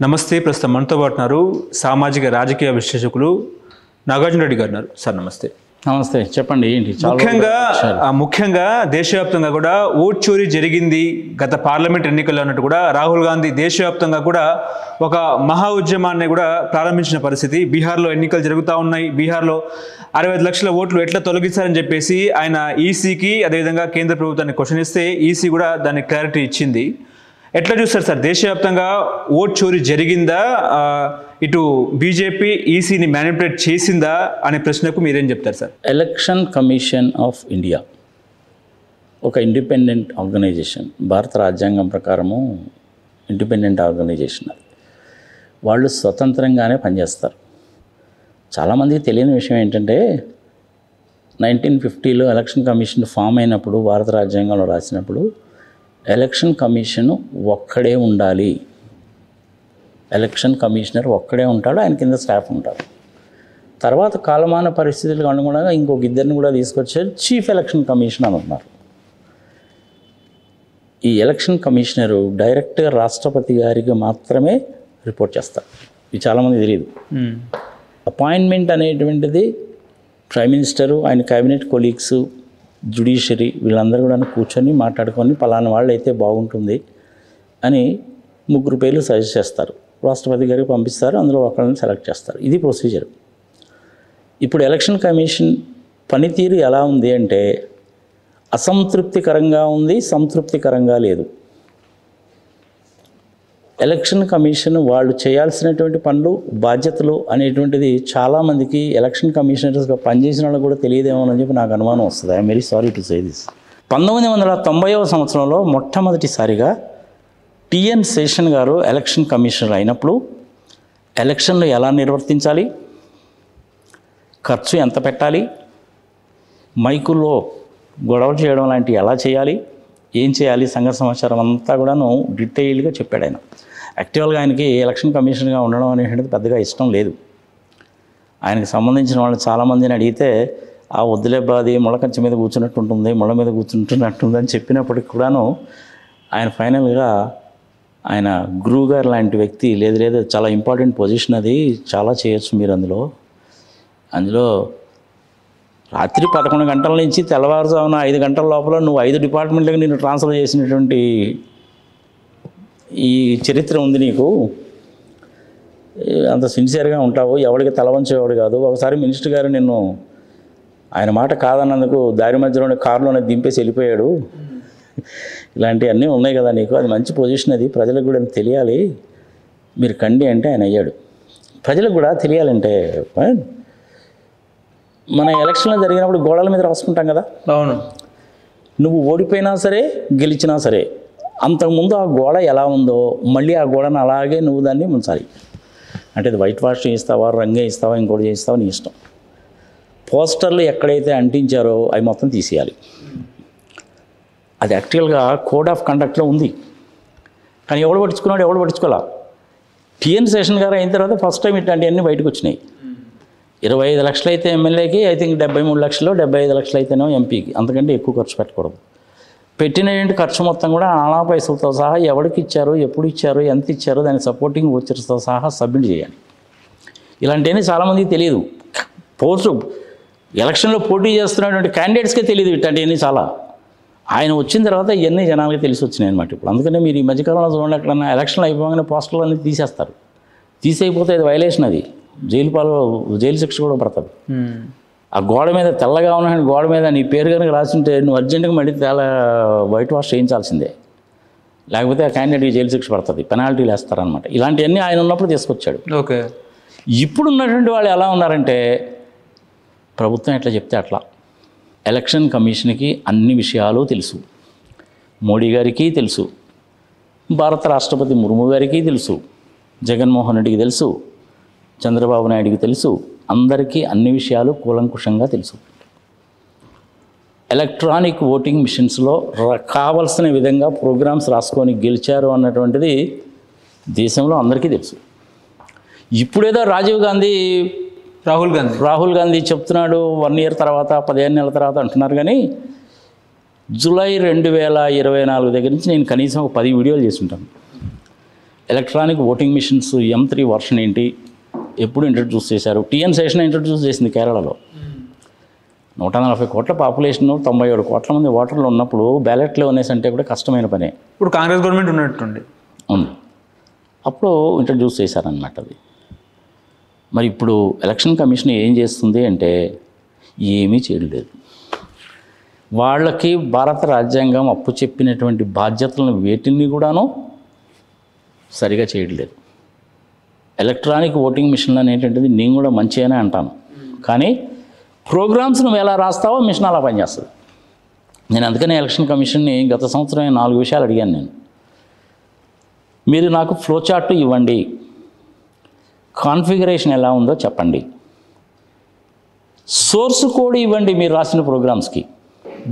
నమస్తే. ప్రస్తుతం మనతో పాటు ఉన్నారు సామాజిక రాజకీయ విశ్లేషకులు నాగార్జున రెడ్డి గారు ఉన్నారు. సార్ నమస్తే. నమస్తే, చెప్పండి. ఏంటి ముఖ్యంగా దేశవ్యాప్తంగా కూడా ఓట్ చోరీ జరిగింది గత పార్లమెంట్ ఎన్నికల్లో అన్నట్టు కూడా రాహుల్ గాంధీ దేశవ్యాప్తంగా కూడా ఒక మహా ఉద్యమాన్ని కూడా ప్రారంభించిన పరిస్థితి. బీహార్లో ఎన్నికలు జరుగుతూ ఉన్నాయి. బీహార్లో 65 లక్షల ఓట్లు ఎట్లా తొలగిస్తారని చెప్పేసి ఆయన ఈసీకి అదేవిధంగా కేంద్ర ప్రభుత్వాన్ని క్వశ్చన్ ఇస్తే ఈసీ కూడా దానికి క్లారిటీ ఇచ్చింది. ఎట్లా చూస్తారు సార్, దేశవ్యాప్తంగా ఓట్ చోరీ జరిగిందా, ఇటు బీజేపీ ఈసీని మ్యానిపులేట్ చేసిందా అనే ప్రశ్నకు మీరేం చెప్తారు sir? Election commission of India ఒక ఇండిపెండెంట్ ఆర్గనైజేషన్. భారత రాజ్యాంగం ప్రకారము ఇండిపెండెంట్ ఆర్గనైజేషన్. అది వాళ్ళు స్వతంత్రంగానే పనిచేస్తారు. చాలామందికి తెలియని విషయం ఏంటంటే 1950లో ఎలక్షన్ కమిషన్ ఫామ్ అయినప్పుడు భారత రాజ్యాంగంలో రాసినప్పుడు ఎలక్షన్ కమిషను ఒక్కడే ఉండాలి, ఎలక్షన్ కమిషనర్ ఒక్కడే ఉంటాడు, ఆయన కింద స్టాఫ్ ఉంటారు. తర్వాత కాలమాన పరిస్థితులకు అనుగుణంగా ఇంకొక ఇద్దరిని కూడా తీసుకొచ్చారు, చీఫ్ ఎలక్షన్ కమిషన్ అని ఉన్నారు. ఈ ఎలక్షన్ కమిషనరు డైరెక్ట్గా రాష్ట్రపతి గారికి మాత్రమే రిపోర్ట్ చేస్తారు. ఇది చాలామంది తెలియదు. అపాయింట్మెంట్ అనేటువంటిది ప్రైమ్ మినిస్టరు, ఆయన క్యాబినెట్ కొలీగ్స్, జ్యుడిషియరీ వీళ్ళందరూ కూడా కూర్చొని మాట్లాడుకొని పలానా వాళ్ళు అయితే బాగుంటుంది అని 3 పేర్లు సజెస్ట్ చేస్తారు. రాష్ట్రపతి గారికి పంపిస్తారు, అందులో ఒకరిని సెలెక్ట్ చేస్తారు. ఇది ప్రొసీజర్. ఇప్పుడు ఎలక్షన్ కమిషన్ పనితీరు ఎలా ఉంది అంటే అసంతృప్తికరంగా ఉంది, సంతృప్తికరంగా లేదు. ఎలక్షన్ కమిషన్ వాళ్ళు చేయాల్సినటువంటి పనులు, బాధ్యతలు అనేటువంటిది చాలామందికి ఎలక్షన్ కమిషనర్స్గా పనిచేసిన వాళ్ళకి కూడా తెలియదేమోనని చెప్పి నాకు అనుమానం వస్తుంది. I'm very sorry to say this. 1990వ సంవత్సరంలో మొట్టమొదటిసారిగా టిఎన్ శేషన్ గారు ఎలక్షన్ కమిషనర్ అయినప్పుడు ఎలక్షన్లు ఎలా నిర్వర్తించాలి, ఖర్చు ఎంత పెట్టాలి, మైకుల్లో గొడవలు చేయడం లాంటివి ఎలా చేయాలి, ఏం చేయాలి, సంఘ సమాచారం అంతా కూడాను డీటెయిల్గా చెప్పాడు ఆయన. యాక్చువల్గా ఆయనకి ఎలక్షన్ కమిషనర్గా ఉండడం అనేటువంటిది పెద్దగా ఇష్టం లేదు. ఆయనకు సంబంధించిన వాళ్ళు చాలామందిని అడిగితే ఆ వద్దులేబాది ముళ్ళకంచె మీద కూర్చున్నట్టు ఉంటుంది, ముళ్ళ మీద కూర్చుంటున్నట్టుంది అని చెప్పినప్పటికి కూడాను ఆయన ఫైనల్గా ఆయన గురువు గారు లాంటి వ్యక్తి లేదు చాలా ఇంపార్టెంట్ పొజిషన్, అది చాలా చేయొచ్చు మీరు అందులో రాత్రి 11 గంటల నుంచి తెల్లవారుజామున 5 గంటల లోపల నువ్వు 5 డిపార్ట్మెంట్లకు నేను ట్రాన్స్ఫర్ చేసినటువంటి ఈ చరిత్ర ఉంది నీకు, అంత సిన్సియర్గా ఉంటావు, ఎవరికి తలవంచేవాడు కాదు. ఒకసారి మినిస్టర్ గారు నిన్ను ఆయన మాట కాదన్నందుకు దారి మధ్యలోనే కారులోనే దింపేసి వెళ్ళిపోయాడు. ఇలాంటివన్నీ ఉన్నాయి కదా నీకు, అది మంచి పొజిషన్, అది ప్రజలకు కూడా తెలియాలి, మీరు కండి అంటే ఆయన అయ్యాడు. ప్రజలకు కూడా తెలియాలంటే మన ఎలక్షన్లో జరిగినప్పుడు గోడల మీద రాసుకుంటాం కదా. అవును. నువ్వు ఓడిపోయినా సరే గెలిచినా సరే అంతకుముందు ఆ గోడ ఎలా ఉందో మళ్ళీ ఆ గోడను అలాగే నువ్వు దాన్ని ఉంచాలి. అంటే అది వైట్ వాష్ చేయిస్తావా, రంగే ఇస్తావా, ఇంకోటి చేయిస్తావా, నీ ఇష్టం. పోస్టర్లు ఎక్కడైతే అంటించారో అవి మొత్తం తీసేయాలి. అది యాక్చువల్గా కోడ్ ఆఫ్ కండక్ట్లో ఉంది, కానీ ఎవడు పట్టించుకోవాలా. టిఎన్ శేషన్ గారు అయిన తర్వాత ఫస్ట్ టైం ఇట్లాంటివన్నీ బయటకు వచ్చినాయి. 25 లక్షలు అయితే ఎమ్మెల్యేకి, ఐ థింక్ 73 లక్షలు, 75 లక్షలు అయితేనో ఎంపీకి, అంతకంటే ఎక్కువ ఖర్చు పెట్టకూడదు. పెట్టినటువంటి ఖర్చు మొత్తం కూడా ఆనా పైసలతో సహా ఎవరికి ఇచ్చారు, ఎప్పుడు ఇచ్చారు, ఎంత ఇచ్చారు, దాని సపోర్టింగ్ వచ్చర్స్తో సహా సబ్మిట్ చేయాలి. ఇలాంటివన్నీ చాలామందికి తెలియదు. ఎలక్షన్లో పోటీ చేస్తున్నటువంటి క్యాండిడేట్స్కే తెలియదు ఇట్లాంటివన్నీ చాలా. ఆయన వచ్చిన తర్వాత ఇవన్నీ జనాలకి తెలిసి వచ్చినాయి అనమాట. ఇప్పుడు అందుకనే మీరు ఈ మధ్యకాలంలో చూడండి, ఎక్కడన్నా ఎలక్షన్లు అయిపోగానే పోస్టర్లు అన్నీ తీసేస్తారు. తీసేయకపోతే అది వైలేషన్, అది జైలు శిక్ష కూడా పడుతుంది. ఆ గోడ మీద తెల్లగా ఉన్న గోడ మీద నీ పేరు కనుక రాసింటే నువ్వు అర్జెంటుగా మళ్ళీ వైట్ వాష్ చేయించాల్సిందే, లేకపోతే ఆ క్యాండిడేట్కి జైలు శిక్ష పడుతుంది, పెనాల్టీలు వేస్తారనమాట. ఇలాంటివన్నీ ఆయన ఉన్నప్పుడు తీసుకొచ్చాడు. ఓకే. ఇప్పుడు ఉన్నటువంటి వాళ్ళు ఎలా ఉన్నారంటే ప్రభుత్వం ఎట్లా చెప్తే అట్లా. ఎలక్షన్ కమిషన్కి అన్ని విషయాలు తెలుసు, మోడీ గారికి తెలుసు, భారత రాష్ట్రపతి ముర్ము గారికి తెలుసు, జగన్మోహన్ రెడ్డికి తెలుసు, చంద్రబాబు నాయుడికి తెలుసు, అందరికీ అన్ని విషయాలు కూలంకుషంగా తెలుసు. ఎలక్ట్రానిక్ ఓటింగ్ మిషన్స్లో కావలసిన విధంగా ప్రోగ్రామ్స్ రాసుకొని గెలిచారు అన్నటువంటిది దేశంలో అందరికీ తెలుసు. ఇప్పుడేదో రాహుల్ గాంధీ చెప్తున్నాడు 1 year తర్వాత 15 నెలల తర్వాత అంటున్నారు, కానీ జూలై 2024 దగ్గర నుంచి నేను కనీసం ఒక 10 వీడియోలు చేసి ఉంటాను. Electronic voting machines M3 version ఏంటి, ఎప్పుడు ఇంట్రడ్యూస్ చేశారు? టీఎన్ శేషన్ ఇంట్రడ్యూస్ చేసింది కేరళలో. 140 కోట్ల పాపులేషన్, 97 కోట్ల మంది ఓటర్లు ఉన్నప్పుడు బ్యాలెట్లో అనేసి అంటే కూడా కష్టమైన పనే. ఇప్పుడు కాంగ్రెస్ గవర్నమెంట్ ఉన్నట్టుండి ఉంది, అప్పుడు ఇంట్రడ్యూస్ చేశారనమాట అది. మరి ఇప్పుడు ఎలక్షన్ కమిషన్ ఏం చేస్తుంది అంటే ఏమీ చేయలేదు. వాళ్ళకి భారత రాజ్యాంగం అప్పు చెప్పినటువంటి బాధ్యతలను వేటిని కూడాను సరిగా చేయట్లేదు. ఎలక్ట్రానిక్ ఓటింగ్ మిషన్లు అనేటువంటిది నేను కూడా మంచి అనే అంటాను, కానీ ప్రోగ్రామ్స్ నువ్వు ఎలా రాస్తావో మిషన్ అలా పనిచేస్తుంది. నేను అందుకనే ఎలక్షన్ కమిషన్ని గత సంవత్సరం 4 విషయాలు అడిగాను నేను. మీరు నాకు ఫ్లో చార్ట్ ఇవ్వండి, కాన్ఫిగరేషన్ ఎలా ఉందో చెప్పండి, సోర్స్ కోడ్ ఇవ్వండి మీరు రాసిన ప్రోగ్రామ్స్కి,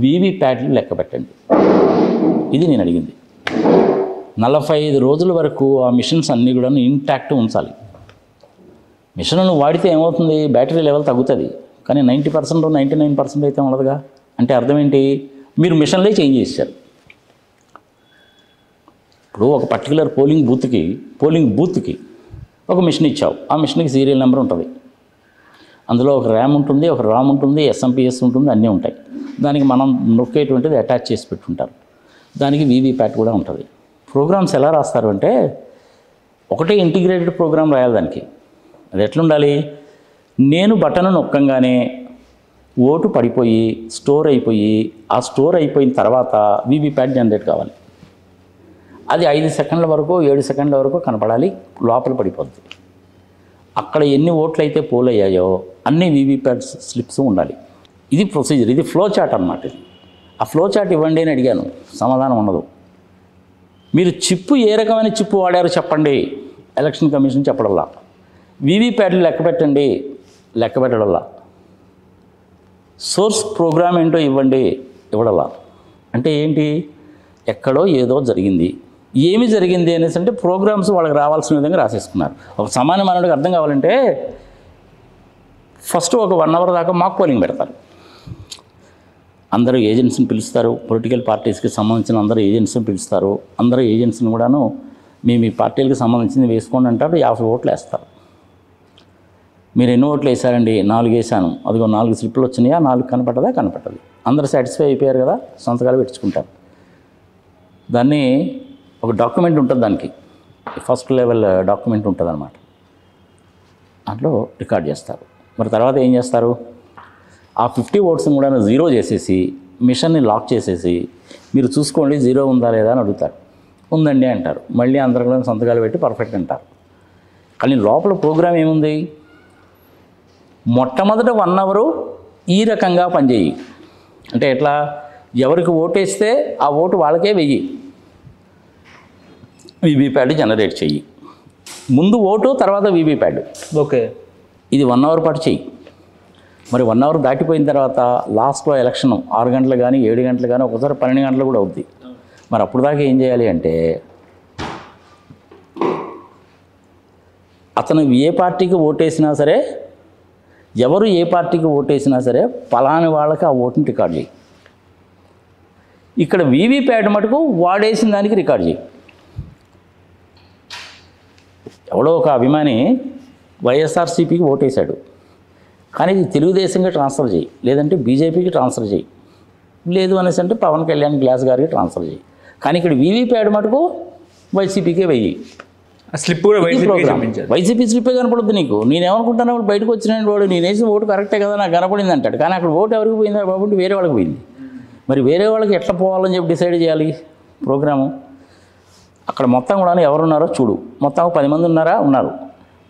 వీవీప్యాట్లు లెక్క పెట్టండి. ఇది నేను అడిగింది. 45 రోజుల వరకు ఆ మిషన్స్ అన్నీ కూడా ఇంటాక్ట్ ఉంచాలి. మిషన్ను వాడితే ఏమవుతుంది, బ్యాటరీ లెవెల్ తగ్గుతుంది, కానీ 90% 99% అయితే ఉండదుగా. అంటే అర్థం ఏంటి, మీరు మిషన్లే చేంజ్ చేశారు. ఇప్పుడు ఒక పర్టికులర్ పోలింగ్ బూత్కి ఒక మిషన్ ఇచ్చావు, ఆ మిషన్కి సీరియల్ నెంబర్ ఉంటుంది, అందులో ఒక ర్యామ్ ఉంటుంది, ఒక రామ్ ఉంటుంది, SMPS ఉంటుంది, అన్నీ ఉంటాయి. దానికి మనం నొక్కేటువంటిది అటాచ్ చేసి పెట్టుకుంటారు. దానికి వీవీప్యాట్ కూడా ఉంటుంది. ప్రోగ్రామ్స్ ఎలా రాస్తారు అంటే ఒకటే ఇంటిగ్రేటెడ్ ప్రోగ్రామ్ రాయాలి దానికి. అది ఎట్లుండాలి, నేను బటన్ నొక్కంగానే ఓటు పడిపోయి స్టోర్ అయిపోయి, ఆ స్టోర్ అయిపోయిన తర్వాత వీవీప్యాట్ జనరేట్ కావాలి. అది 5 సెకండ్ల వరకు 7 సెకండ్ల వరకు కనపడాలి, లోపల పడిపోద్ది. అక్కడ ఎన్ని ఓట్లు అయితే పోల్ అయ్యాయో అన్ని వీవీప్యాట్ స్లిప్స్ ఉండాలి. ఇది ప్రొసీజర్, ఇది ఫ్లో చార్ట్ అన్నమాట. ఇది ఆ ఫ్లో చార్ట్ ఇవ్వండి అని అడిగాను, సమాధానం ఉండదు. మీరు చిప్పు ఏ రకమైన చిప్పు వాడారో చెప్పండి, ఎలక్షన్ కమిషన్ చెప్పడంలా. వీవీప్యాట్లు లెక్క పెట్టండి, లెక్క పెట్టడంలా. సోర్స్ ప్రోగ్రామ్ ఏంటో ఇవ్వండి, ఇవ్వడంలా. అంటే ఏంటి, ఎక్కడో ఏదో జరిగింది. ఏమి జరిగింది అనేసి అంటే ప్రోగ్రామ్స్ వాళ్ళకి రావాల్సిన విధంగా రాసేసుకున్నారు. ఒక సామాన్య మానవుడికి అర్థం కావాలంటే ఫస్ట్ ఒక 1 అవర్ దాకా మాక్ పోలింగ్ పెడతారు. అందరూ ఏజెంట్స్ని పిలుస్తారు, పొలిటికల్ పార్టీస్కి సంబంధించిన అందరూ ఏజెంట్స్ని పిలుస్తారు. అందరూ ఏజెంట్స్ని కూడాను మీ పార్టీలకు సంబంధించింది వేసుకోండి అంటారు. 50 ఓట్లు వేస్తారు. మీరు ఎన్ని ఓట్లు వేసారండి? 4 వేసాను. అదిగో 4 స్లిప్లు వచ్చినాయా, 4 కనపట్టదు. అందరూ సాటిస్ఫై అయిపోయారు కదా, సంతకాలు పెట్టించుకుంటారు. దాన్ని ఒక డాక్యుమెంట్ ఉంటుంది, దానికి ఫస్ట్ లెవెల్ డాక్యుమెంట్ ఉంటుంది అన్నమాట. దాంట్లో రికార్డ్ చేస్తారు. మరి తర్వాత ఏం చేస్తారు, ఆ 50 ఓట్స్ని కూడా 0 చేసేసి మిషన్ని లాక్ చేసేసి మీరు చూసుకోండి 0 ఉందా లేదా అని అడుగుతారు. ఉందండి అంటారు. మళ్ళీ అందరూ కూడా సంతకాలు పెట్టి పర్ఫెక్ట్ అంటారు. కానీ లోపల ప్రోగ్రామ్ ఏముంది, మొట్టమొదట 1 అవరు ఈ రకంగా పనిచేయి. అంటే ఎట్లా, ఎవరికి ఓటేస్తే ఆ ఓటు వాళ్ళకే వెయ్యి, వీవీప్యాడ్ జనరేట్ చెయ్యి. ముందు ఓటు, తర్వాత వీవీప్యాడ్. ఓకే, ఇది 1 అవర్ పాటు చెయ్యి. మరి 1 అవర్ దాటిపోయిన తర్వాత లాస్ట్లో ఎలక్షన్ 6 గంటలు కానీ 7 గంటలు కానీ ఒకసారి 12 గంటలు కూడా అవుద్ది. మరి అప్పుడు దాకా ఏం చేయాలి అంటే, అతను ఏ పార్టీకి ఓటేసినా సరే, ఎవరు ఏ పార్టీకి ఓటేసినా సరే పలాని వాళ్ళకి ఆ ఓటుని రికార్డ్ చేయి. ఇక్కడ వీవీప్యాట్ మటుకు వాడేసిన దానికి రికార్డ్ చేయి. ఎవడో ఒక అభిమాని వైఎస్ఆర్సీపీకి ఓటేశాడు, కానీ ఇది తెలుగుదేశంగా ట్రాన్స్ఫర్ చేయి, లేదంటే బీజేపీకి ట్రాన్స్ఫర్ చేయి, లేదు అనేసి అంటే పవన్ కళ్యాణ్ గ్లాస్ గారికి ట్రాన్స్ఫర్ చేయి. కానీ ఇక్కడ వీవీప్యాట్ మటుకు వైసీపీకే వెయ్యి. స్లిప్ కూడా వైసీపీ స్లిప్పే కనపడుద్ది నీకు. నేనేమనుకుంటాను, వాడు బయటకు వచ్చిన వాడు నేను వేసిన ఓటు కరెక్టే కదా నాకు కనపడింది అంటాడు, కానీ అక్కడ ఓటు ఎవరికి పోయిందా కాబట్టి వేరే వాళ్ళకి పోయింది. మరి వేరే వాళ్ళకి ఎట్లా పోవాలని చెప్పి డిసైడ్ చేయాలి ప్రోగ్రాము. అక్కడ మొత్తం కూడా ఎవరున్నారో చూడు. మొత్తం 10 మంది ఉన్నారు.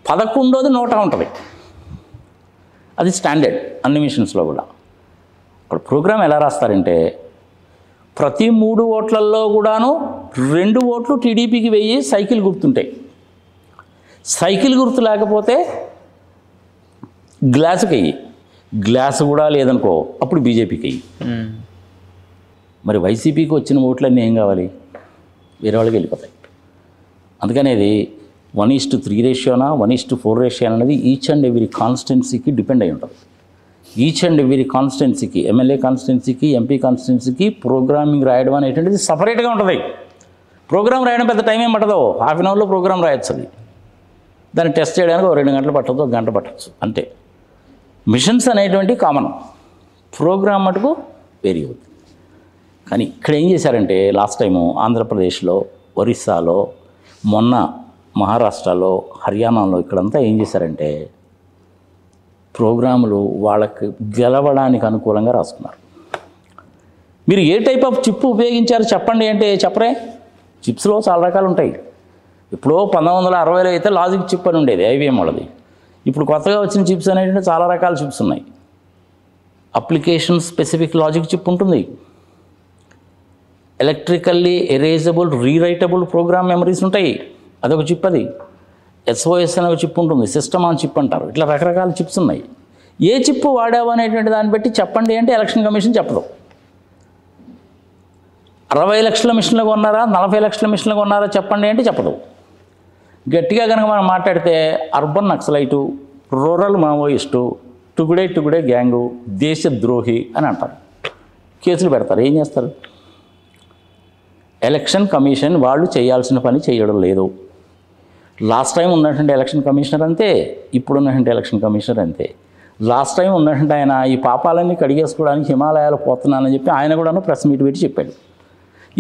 11వ నోటా ఉంటుంది. అది స్టాండర్డ్ అన్ని మిషన్స్లో కూడా. అక్కడ ప్రోగ్రామ్ ఎలా రాస్తారంటే, ప్రతి 3 ఓట్లలో కూడాను 2 ఓట్లు టీడీపీకి వెయ్యి సైకిల్ గుర్తుంటాయి. సైకిల్ గుర్తు లేకపోతే గ్లాసుకి వెయ్యి, గ్లాసు కూడా లేదనుకో అప్పుడు బీజేపీకి వెయ్యి. మరి వైసీపీకి వచ్చిన ఓట్లన్నీ ఏం కావాలి, వేరే వాళ్ళకి వెళ్ళిపోతాయి. అందుకనేది 1:3 రేషియోనా 1:4 రేషియో అనేది ఈచ్ అండ్ ఎవ్రీ కాన్స్టిట్యున్సీకి డిపెండ్ అయి ఉంటుంది. ఈచ్ అండ్ ఎవ్రీ కాన్స్టిట్యున్సీకి, ఎమ్మెల్యే కాన్స్టిట్యున్సీకి, ఎంపీ కాన్స్టిట్యున్సీకి ప్రోగ్రామింగ్ రాయడం అనేటువంటిది సపరేట్గా ఉంటుంది. ప్రోగ్రామ్ రాయడం పెద్ద టైం ఏం పట్టదు, హాఫ్ అన్ అవర్లో ప్రోగ్రామ్ రాయొచ్చు. అది దాన్ని టెస్ట్ చేయడానికి 2 గంటలు పట్టదు, 1 గంట పట్టచ్చు అంతే. మిషన్స్ అనేటువంటి కామన్, ప్రోగ్రామ్ మటుకు వేరీ అవుతుంది. కానీ ఇక్కడ ఏం చేశారంటే లాస్ట్ టైము ఆంధ్రప్రదేశ్లో, ఒరిస్సాలో, మొన్న మహారాష్ట్రలో, హర్యానాలో ఇక్కడంతా ఏం చేశారంటే ప్రోగ్రాములు వాళ్ళకి గెలవడానికి అనుకూలంగా రాసుకున్నారు. మీరు ఏ టైప్ ఆఫ్ చిప్ ఉపయోగించారు చెప్పండి అంటే చెప్పరే. చిప్స్లో చాలా రకాలు ఉంటాయి. ఇప్పుడు 1960లో అయితే లాజిక్ చిప్ అని ఉండేది ఐబిఎం వాళ్ళది. ఇప్పుడు కొత్తగా వచ్చిన చిప్స్ అనేటువంటి చాలా రకాల చిప్స్ ఉన్నాయి. అప్లికేషన్ స్పెసిఫిక్ లాజిక్ చిప్ ఉంటుంది, electrically erasable rewritable program memories ఉంటాయి, అదొక చిప్. అది SOS అనే ఒక చిప్ ఉంటుంది, సిస్టమ్ ఆన్ చిప్ అంటారు. ఇట్లా రకరకాల చిప్స్ ఉన్నాయి. ఏ చిప్ వాడావు అనేటువంటి దాన్ని బట్టి చెప్పండి అంటే ఎలక్షన్ కమిషన్ చెప్పదు. 60 లక్షల మిషన్లు కొన్నారా, 40 లక్షల మిషన్లు కొన్నారా చెప్పండి అంటే చెప్పదు. గట్టిగా కనుక మనం మాట్లాడితే అర్బన్ నక్సలైటు, రూరల్ మావోయిస్టు, టుగుడే గ్యాంగు, దేశద్రోహి అని అంటారు. కేసులు పెడతారు. ఏం చేస్తారు? ఎలక్షన్ కమిషన్ వాళ్ళు చేయాల్సిన పని చేయడం లేదు. లాస్ట్ టైం ఉన్నటువంటి ఎలక్షన్ కమిషనర్ అంతే, ఇప్పుడు ఉన్నటువంటి ఎలక్షన్ కమిషనర్ అంతే. లాస్ట్ టైం ఉన్నటువంటి ఆయన ఈ పాపాలన్నీ కడిగేసుకోవడానికి హిమాలయాలు పోతున్నానని చెప్పి ఆయన కూడాను ప్రెస్ మీట్ పెట్టి చెప్పాడు.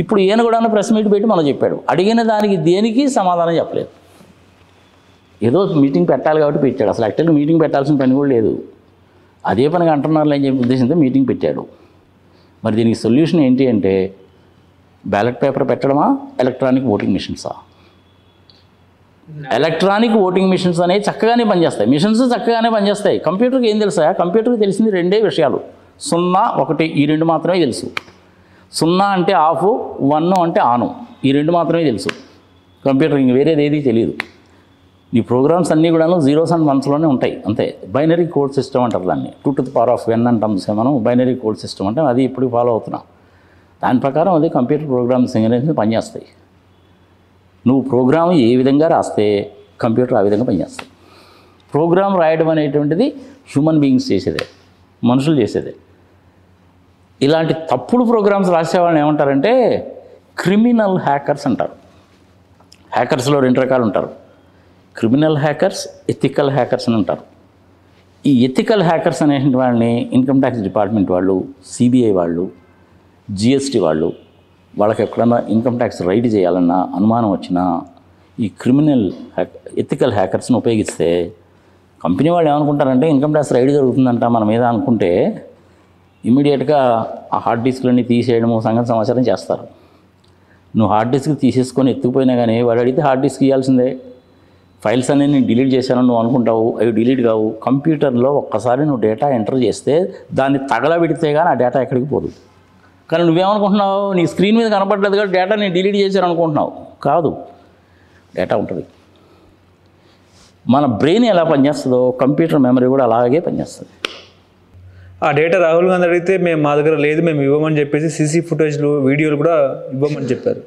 ఇప్పుడు ఈయన కూడాను ప్రెస్ మీట్ పెట్టి మనం చెప్పాడు. అడిగిన దానికి దేనికి సమాధానం చెప్పలేదు. ఏదో మీటింగ్ పెట్టాలి కాబట్టి పెట్టాడు. అసలు యాక్చువల్గా మీటింగ్ పెట్టాల్సిన పని కూడా లేదు. అదే పనిగా అంటున్నారు అని చెప్పి ఉద్దేశంతో మీటింగ్ పెట్టాడు. మరి దీనికి సొల్యూషన్ ఏంటి అంటే బ్యాలెట్ పేపర్ పెట్టడమా, ఎలక్ట్రానిక్ ఓటింగ్ మిషన్సా? ఎలక్ట్రానిక్ ఓటింగ్ మిషన్స్ అనేవి చక్కగానే పనిచేస్తాయి, మిషన్స్ చక్కగానే పనిచేస్తాయి. కంప్యూటర్కి ఏం తెలుసా? కంప్యూటర్కి తెలిసింది 2 విషయాలు, 0, 1 ఈ 2 మాత్రమే తెలుసు. 0 అంటే ఆఫ్, 1 అంటే ఆను, ఈ 2 మాత్రమే తెలుసు కంప్యూటర్. ఇంక వేరేది ఏది తెలియదు. ఈ ప్రోగ్రామ్స్ అన్నీ కూడా 0s and 1s ఉంటాయి అంతే. బైనరీ కోడ్ సిస్టమ్ అంటారు దాన్ని, 2 to the power of n అంటాం మనం. బైనరీ కోడ్ సిస్టమ్ అంటే అది ఇప్పుడు ఫాలో అవుతున్నాం. దాని ప్రకారం అది కంప్యూటర్ ప్రోగ్రామ్స్ అనేది పనిచేస్తాయి. నువ్వు ప్రోగ్రామ్ ఏ విధంగా రాస్తే కంప్యూటర్ ఆ విధంగా పనిచేస్తాయి. ప్రోగ్రామ్ రాయడం అనేటువంటిది హ్యూమన్ బీయింగ్స్ చేసేదే, మనుషులు చేసేదే. ఇలాంటి తప్పుడు ప్రోగ్రామ్స్ రాసేవాళ్ళని ఏమంటారంటే క్రిమినల్ హ్యాకర్స్ అంటారు. హ్యాకర్స్లో 2 రకాలు ఉంటారు, క్రిమినల్ హ్యాకర్స్, ఎథికల్ హ్యాకర్స్ అని అంటారు. ఈ ఎథికల్ హ్యాకర్స్ అనేటువంటి వాళ్ళని ఇన్కమ్ ట్యాక్స్ డిపార్ట్మెంట్ వాళ్ళు, సిబిఐ వాళ్ళు, జిఎస్టీ వాళ్ళు, వాళ్ళకి ఎక్కడన్నా ఇన్కమ్ ట్యాక్స్ రైడ్ చేయాలన్నా అనుమానం వచ్చినా ఈ క్రిమినల్ ఎథికల్ హ్యాకర్స్ని ఉపయోగిస్తే కంపెనీ వాళ్ళు ఏమనుకుంటారంటే ఇన్కమ్ ట్యాక్స్ రైడ్ జరుగుతుందంట మన మీద అనుకుంటే ఇమ్మీడియట్గా ఆ హార్డ్ డిస్క్లన్నీ తీసేయడము, సంగతి సమాచారం చేస్తారు. నువ్వు హార్డ్ డిస్క్ తీసేసుకొని ఎత్తుకుపోయినా కానీ వాడు అడిగితే హార్డ్ డిస్క్ ఇవ్వాల్సిందే. ఫైల్స్ అన్నీ నేను డిలీట్ చేశానని నువ్వు అనుకుంటావు, అవి డిలీట్ కావు. కంప్యూటర్లో ఒక్కసారి నువ్వు డేటా ఎంటర్ చేస్తే దాన్ని తగలబెడితే కానీ ఆ డేటా ఎక్కడికి పోదు. కానీ నువ్వేమనుకుంటున్నావు, నీ స్క్రీన్ మీద కనపడలేదు కానీ డేటా నేను డిలీట్ చేశాను అనుకుంటున్నావు. కాదు, డేటా ఉంటుంది. మన బ్రెయిన్ ఎలా పనిచేస్తుందో కంప్యూటర్ మెమరీ కూడా అలాగే పనిచేస్తుంది. ఆ డేటా రాహుల్ గాంధీ అడిగితే మా దగ్గర లేదు, మేము ఇవ్వమని చెప్పేసి సీసీ ఫుటేజ్లు, వీడియోలు కూడా ఇవ్వమని చెప్పారు.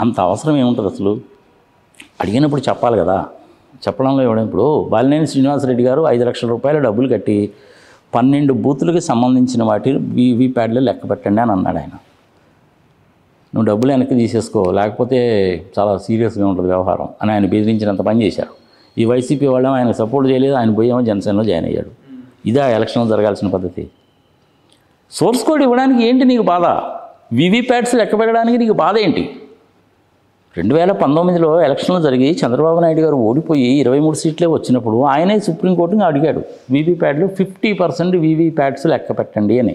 అంత అవసరం ఏముంటుంది అసలు? అడిగినప్పుడు చెప్పాలి కదా. చెప్పడంలో ఇవ్వడం. ఇప్పుడు బాలినేని శ్రీనివాసరెడ్డి గారు 5 లక్షల రూపాయల డబ్బులు కట్టి 12 బూతులకి సంబంధించిన వాటి వీవీప్యాడ్లు లెక్క పెట్టండి అని అన్నాడు ఆయన. నువ్వు డబ్బులు వెనక్కి తీసేసుకో, లేకపోతే చాలా సీరియస్గా ఉంటుంది వ్యవహారం అని ఆయన బెదిరించినంత పని చేశారు. ఈ వైసీపీ వాళ్ళు ఆయన సపోర్ట్ చేయలేదు, ఆయన పోయేమో జనసేనలో జాయిన్ అయ్యాడు. ఇదే ఎలక్షన్లో జరగాల్సిన పద్ధతి. సోర్స్ కోడ్ ఇవ్వడానికి ఏంటి నీకు బాధ? వీవీప్యాడ్స్ లెక్క పెట్టడానికి నీకు బాధ ఏంటి? 2019లో ఎలక్షన్లు జరిగి చంద్రబాబు నాయుడు గారు ఓడిపోయి 23 సీట్లే వచ్చినప్పుడు ఆయనే సుప్రీంకోర్టుని అడిగాడు వీవీప్యాడ్లు 50% వీవీప్యాడ్స్ లెక్క పెట్టండి అని.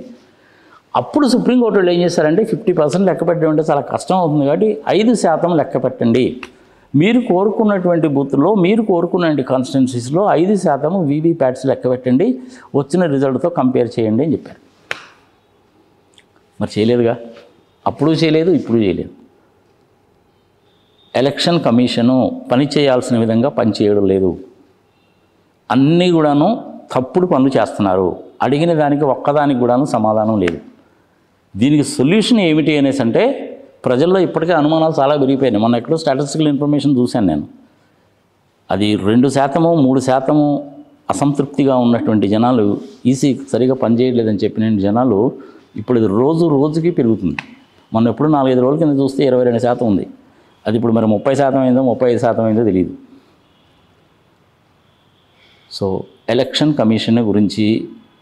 అప్పుడు సుప్రీంకోర్టు వాళ్ళు ఏం చేశారంటే 50% లెక్క పెట్టడం అంటే చాలా కష్టం అవుతుంది కాబట్టి 5% లెక్క పెట్టండి, మీరు కోరుకున్నటువంటి బూత్లో మీరు కోరుకున్న కాన్స్టిట్యున్సీస్లో 5% వీవీప్యాడ్స్ లెక్క పెట్టండి, వచ్చిన రిజల్ట్తో కంపేర్ చేయండి అని చెప్పారు. మరి చేయలేదుగా, అప్పుడు చేయలేదు, ఇప్పుడు చేయలేదు. ఎలక్షన్ కమిషను పని చేయాల్సిన విధంగా పనిచేయడం లేదు, అన్నీ కూడాను తప్పుడు పనులు చేస్తున్నారు. అడిగిన దానికి ఒక్కదానికి కూడాను సమాధానం లేదు. దీనికి సొల్యూషన్ ఏమిటి అనేసి అంటే ప్రజల్లో ఇప్పటికే అనుమానాలు చాలా పెరిగిపోయినాయి. మొన్న ఎక్కడో స్టాటిస్టికల్ ఇన్ఫర్మేషన్ చూశాను నేను. అది 2%, 3% అసంతృప్తిగా ఉన్నటువంటి జనాలు, ఈసీ సరిగా పనిచేయలేదని చెప్పిన జనాలు ఇప్పుడు ఇది రోజుకి పెరుగుతుంది. మొన్న ఎప్పుడు 4-5 రోజుల కింద చూస్తే 22% ఉంది. అది ఇప్పుడు మరి 30% అయిందో 35% అయిందో తెలియదు. సో ఎలక్షన్ కమిషన్ గురించి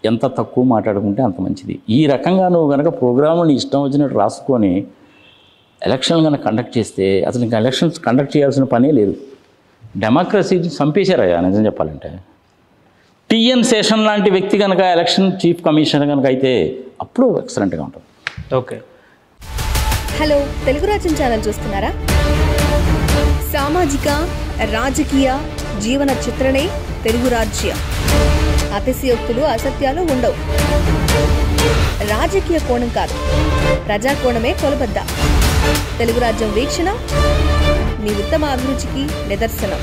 ఎంత తక్కువ మాట్లాడుకుంటే అంత మంచిది. ఈ రకంగా నువ్వు కనుక ప్రోగ్రాంని ఇష్టం వచ్చినట్టు రాసుకొని ఎలక్షన్ కనుక కండక్ట్ చేస్తే అసలు ఇంకా ఎలక్షన్స్ కండక్ట్ చేయాల్సిన పనే లేదు. డెమోక్రసీ చంపేశారయ్యా నిజం చెప్పాలంటే. టిఎన్ శేషన్ లాంటి వ్యక్తి కనుక ఎలక్షన్ చీఫ్ కమిషనర్ కనుక అయితే అప్పుడు ఎక్సలెంట్గా ఉంటుంది. ఓకే. హలో, తెలుగు రాజ్యం ఛానల్ చూస్తున్నారా? సామాజిక రాజకీయ జీవన చిత్రణే తెలుగు రాజ్యం. అతిశయోక్తులు అసత్యాలు ఉండవు. రాజకీయ కోణం కాదు, ప్రజా కోణమే కొలబద్ద. తెలుగు రాజ్యం వీక్షణ మీ ఉత్తమ అభిరుచికి నిదర్శనం.